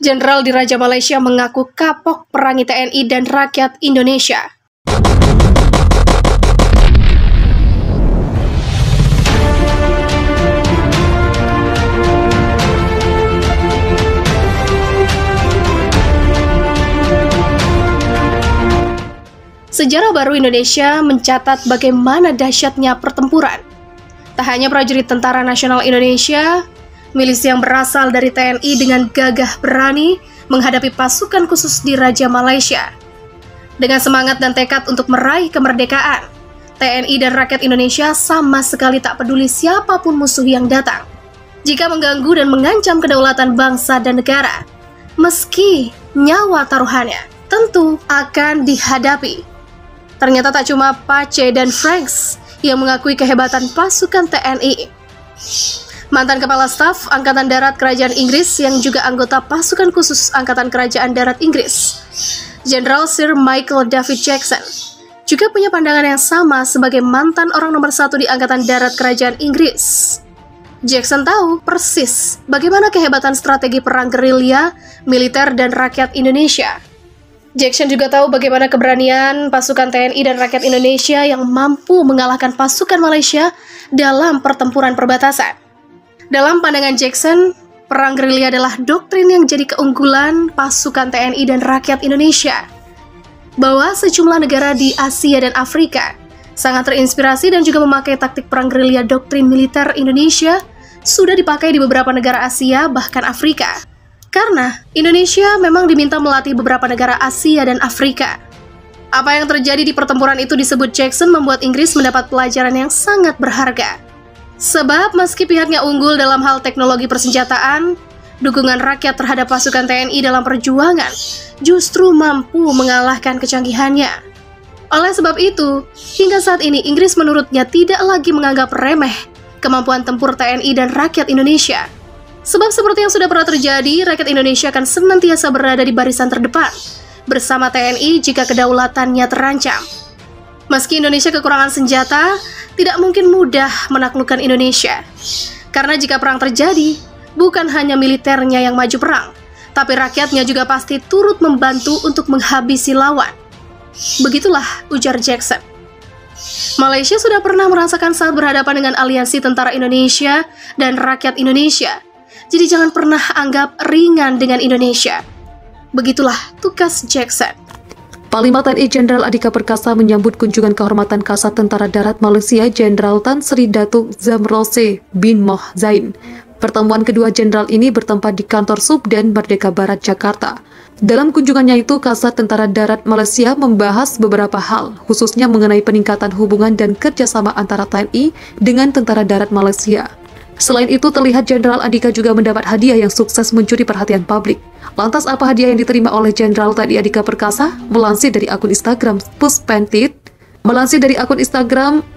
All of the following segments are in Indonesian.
Jenderal di Raja Malaysia mengaku kapok perangi TNI dan rakyat Indonesia. Sejarah baru Indonesia mencatat bagaimana dahsyatnya pertempuran. Tak hanya prajurit Tentara Nasional Indonesia, milisi yang berasal dari TNI dengan gagah berani menghadapi pasukan khusus di Raja Malaysia. Dengan semangat dan tekad untuk meraih kemerdekaan, TNI dan rakyat Indonesia sama sekali tak peduli siapapun musuh yang datang. Jika mengganggu dan mengancam kedaulatan bangsa dan negara, meski nyawa taruhannya, tentu akan dihadapi. Ternyata tak cuma Pace dan Franks yang mengakui kehebatan pasukan TNI. Mantan Kepala Staf Angkatan Darat Kerajaan Inggris yang juga anggota pasukan khusus Angkatan Kerajaan Darat Inggris, Jenderal Sir Michael David Jackson, juga punya pandangan yang sama sebagai mantan orang nomor 1 di Angkatan Darat Kerajaan Inggris. Jackson tahu persis bagaimana kehebatan strategi perang gerilya, militer, dan rakyat Indonesia. Jackson juga tahu bagaimana keberanian pasukan TNI dan rakyat Indonesia yang mampu mengalahkan pasukan Malaysia dalam pertempuran perbatasan. Dalam pandangan Jackson, perang gerilya adalah doktrin yang jadi keunggulan pasukan TNI dan rakyat Indonesia. Bahwa sejumlah negara di Asia dan Afrika sangat terinspirasi dan juga memakai taktik perang gerilya doktrin militer Indonesia sudah dipakai di beberapa negara Asia bahkan Afrika. Karena Indonesia memang diminta melatih beberapa negara Asia dan Afrika. Apa yang terjadi di pertempuran itu disebut Jackson membuat Inggris mendapat pelajaran yang sangat berharga. Sebab meski pihaknya unggul dalam hal teknologi persenjataan, dukungan rakyat terhadap pasukan TNI dalam perjuangan justru mampu mengalahkan kecanggihannya. Oleh sebab itu, hingga saat ini Inggris menurutnya tidak lagi menganggap remeh kemampuan tempur TNI dan rakyat Indonesia. Sebab seperti yang sudah pernah terjadi, rakyat Indonesia akan senantiasa berada di barisan terdepan bersama TNI jika kedaulatannya terancam. Meski Indonesia kekurangan senjata, tidak mungkin mudah menaklukkan Indonesia. Karena jika perang terjadi, bukan hanya militernya yang maju perang, tapi rakyatnya juga pasti turut membantu untuk menghabisi lawan. Begitulah ujar Jackson. Malaysia sudah pernah merasakan saat berhadapan dengan aliansi tentara Indonesia dan rakyat Indonesia. Jadi jangan pernah anggap ringan dengan Indonesia. Begitulah tugas Jackson. Panglima TNI Jenderal Andika Perkasa menyambut kunjungan kehormatan Kasat Tentara Darat Malaysia Jenderal Tan Sri Datuk Zamrose bin Moh Zain. Pertemuan kedua jenderal ini bertempat di kantor Subden Merdeka Barat, Jakarta. Dalam kunjungannya itu, Kasat Tentara Darat Malaysia membahas beberapa hal, khususnya mengenai peningkatan hubungan dan kerjasama antara TNI dengan Tentara Darat Malaysia. Selain itu, terlihat Jenderal Andika juga mendapat hadiah yang sukses mencuri perhatian publik. Lantas apa hadiah yang diterima oleh Jenderal TNI Andika Perkasa? Melansir dari akun Instagram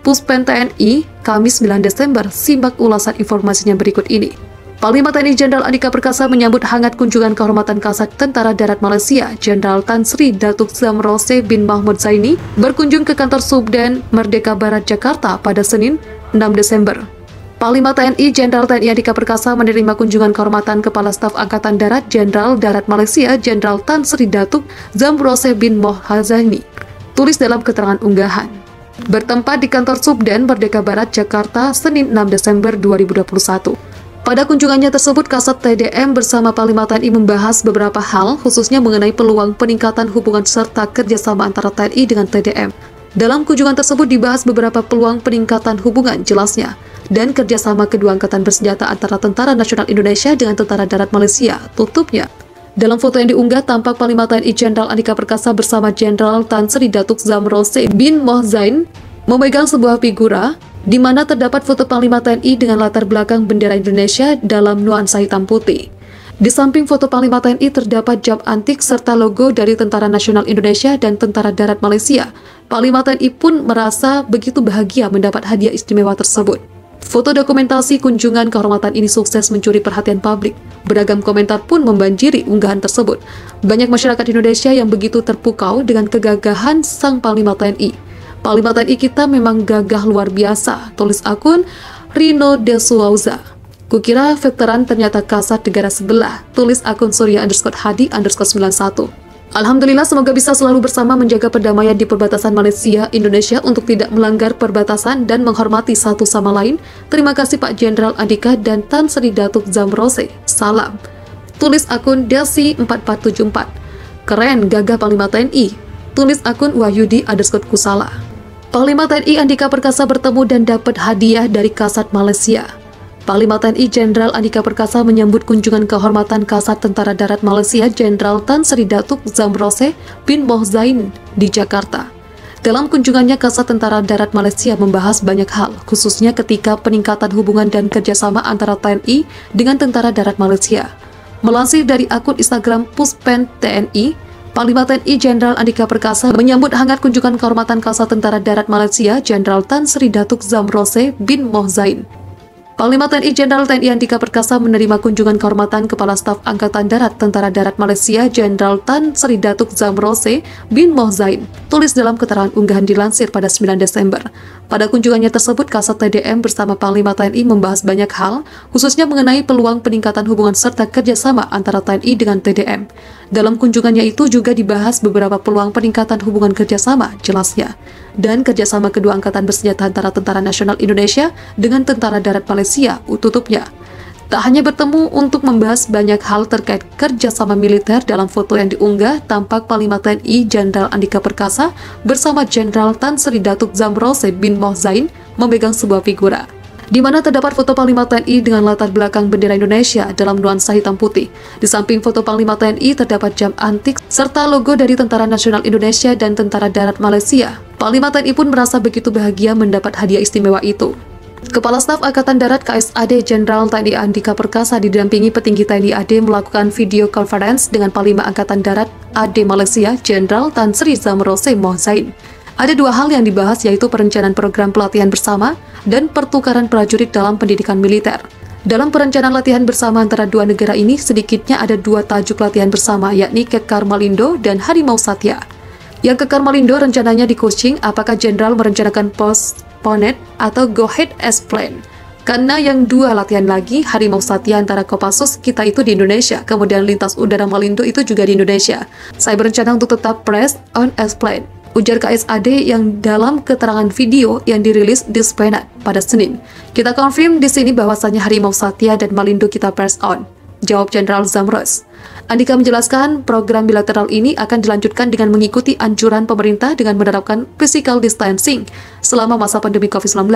Puspen TNI, Kamis 9 Desember, simak ulasan informasinya berikut ini. Panglima TNI Jenderal Andika Perkasa menyambut hangat kunjungan kehormatan Kasat Tentara Darat Malaysia, Jenderal Tan Sri Datuk Zamrose bin Mahmud Zaini, berkunjung ke kantor Subden Merdeka Barat, Jakarta pada Senin 6 Desember. Panglima TNI Jenderal TNI Andika Perkasa menerima kunjungan kehormatan Kepala Staf Angkatan Darat Jenderal Darat Malaysia Jenderal Tan Sri Datuk Zamrose bin Moh Zaini. Tulis dalam keterangan unggahan. Bertempat di kantor Subden Merdeka Barat, Jakarta, Senin 6 Desember 2021. Pada kunjungannya tersebut, Kasat TDM bersama Panglima TNI membahas beberapa hal, khususnya mengenai peluang peningkatan hubungan serta kerjasama antara TNI dengan TDM. Dalam kunjungan tersebut dibahas beberapa peluang peningkatan hubungan, jelasnya, dan kerjasama kedua angkatan bersenjata antara Tentara Nasional Indonesia dengan Tentara Darat Malaysia, tutupnya. Dalam foto yang diunggah, tampak Panglima TNI Jenderal Andika Perkasa bersama Jenderal Tan Sri Datuk Zamrose bin Moh Zain memegang sebuah figura, di mana terdapat foto Panglima TNI dengan latar belakang bendera Indonesia dalam nuansa hitam putih. Di samping foto Panglima TNI terdapat jam antik serta logo dari Tentara Nasional Indonesia dan Tentara Darat Malaysia. Panglima TNI pun merasa begitu bahagia mendapat hadiah istimewa tersebut. Foto dokumentasi kunjungan kehormatan ini sukses mencuri perhatian publik. Beragam komentar pun membanjiri unggahan tersebut. Banyak masyarakat Indonesia yang begitu terpukau dengan kegagahan sang Panglima TNI. Panglima TNI kita memang gagah luar biasa, tulis akun Rino de Souza. Kukira veteran ternyata kasat negara sebelah, tulis akun Surya_Hadi_91. Alhamdulillah, semoga bisa selalu bersama menjaga perdamaian di perbatasan Malaysia, Indonesia untuk tidak melanggar perbatasan dan menghormati satu sama lain. Terima kasih Pak Jenderal Andika dan Tan Sri Datuk Zamrose. Salam. Tulis akun Delsi4474. Keren, gagah Panglima TNI. Tulis akun Wahyudi_Kusala. Panglima TNI Andika Perkasa bertemu dan dapat hadiah dari Kasat Malaysia. Panglima TNI Jenderal Andika Perkasa menyambut kunjungan kehormatan Kasat Tentara Darat Malaysia Jenderal Tan Sri Datuk Zamrose bin Mohzain di Jakarta. Dalam kunjungannya, Kasat Tentara Darat Malaysia membahas banyak hal, khususnya ketika peningkatan hubungan dan kerjasama antara TNI dengan Tentara Darat Malaysia. Melansir dari akun Instagram Puspen TNI, Panglima TNI Jenderal Andika Perkasa menyambut hangat kunjungan kehormatan Kasat Tentara Darat Malaysia Jenderal Tan Sri Datuk Zamrose bin Mohzain. Panglima TNI Jenderal TNI Andika Perkasa menerima kunjungan kehormatan Kepala Staf Angkatan Darat Tentara Darat Malaysia Jenderal Tan Sri Datuk Zamrose bin Mohzain, tulis dalam keterangan unggahan dilansir pada 9 Desember. Pada kunjungannya tersebut, Kasat TDM bersama Panglima TNI membahas banyak hal, khususnya mengenai peluang peningkatan hubungan serta kerjasama antara TNI dengan TDM. Dalam kunjungannya itu juga dibahas beberapa peluang peningkatan hubungan kerjasama, jelasnya, dan kerjasama kedua angkatan bersenjata antara Tentara Nasional Indonesia dengan Tentara Darat Malaysia, tutupnya. Tak hanya bertemu untuk membahas banyak hal terkait kerjasama militer, dalam foto yang diunggah tampak Panglima TNI Jenderal Andika Perkasa bersama Jenderal Tan Sri Datuk Zamrose bin Mohzain memegang sebuah figura, di mana terdapat foto Panglima TNI dengan latar belakang bendera Indonesia dalam nuansa hitam putih. Di samping foto Panglima TNI terdapat jam antik serta logo dari Tentara Nasional Indonesia dan Tentara Darat Malaysia. Panglima TNI pun merasa begitu bahagia mendapat hadiah istimewa itu. Kepala Staf Angkatan Darat KSAD Jenderal TNI Andika Perkasa didampingi petinggi TNI AD melakukan video conference dengan Panglima Angkatan Darat AD Malaysia Jenderal Tan Sri Zamrose Mohzain. Ada dua hal yang dibahas, yaitu perencanaan program pelatihan bersama dan pertukaran prajurit dalam pendidikan militer. Dalam perencanaan latihan bersama antara dua negara ini, sedikitnya ada dua tajuk latihan bersama, yakni Kekar Malindo dan Harimau Satya. Yang Kekar Malindo rencananya di Kuching, apakah Jenderal merencanakan postponet atau go ahead as planned? Karena yang dua latihan lagi, Harimau Satya antara Kopassus kita itu di Indonesia, kemudian lintas udara Malindo itu juga di Indonesia. Saya berencana untuk tetap press on as planned, ujar KSAD yang dalam keterangan video yang dirilis di Spenat pada Senin. Kita confirm di sini bahwasannya Harimau Satya dan Malindo kita press on, jawab Jenderal Zamrose. Andika menjelaskan program bilateral ini akan dilanjutkan dengan mengikuti anjuran pemerintah dengan menerapkan physical distancing selama masa pandemi COVID-19.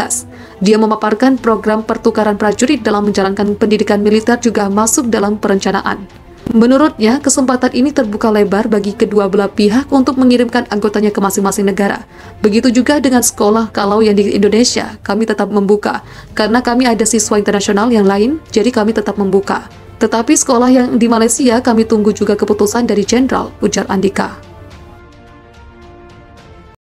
Dia memaparkan program pertukaran prajurit dalam menjalankan pendidikan militer juga masuk dalam perencanaan. Menurutnya, kesempatan ini terbuka lebar bagi kedua belah pihak untuk mengirimkan anggotanya ke masing-masing negara. Begitu juga dengan sekolah, kalau yang di Indonesia, kami tetap membuka. Karena kami ada siswa internasional yang lain, jadi kami tetap membuka. Tetapi sekolah yang di Malaysia, kami tunggu juga keputusan dari Jenderal, ujar Andika.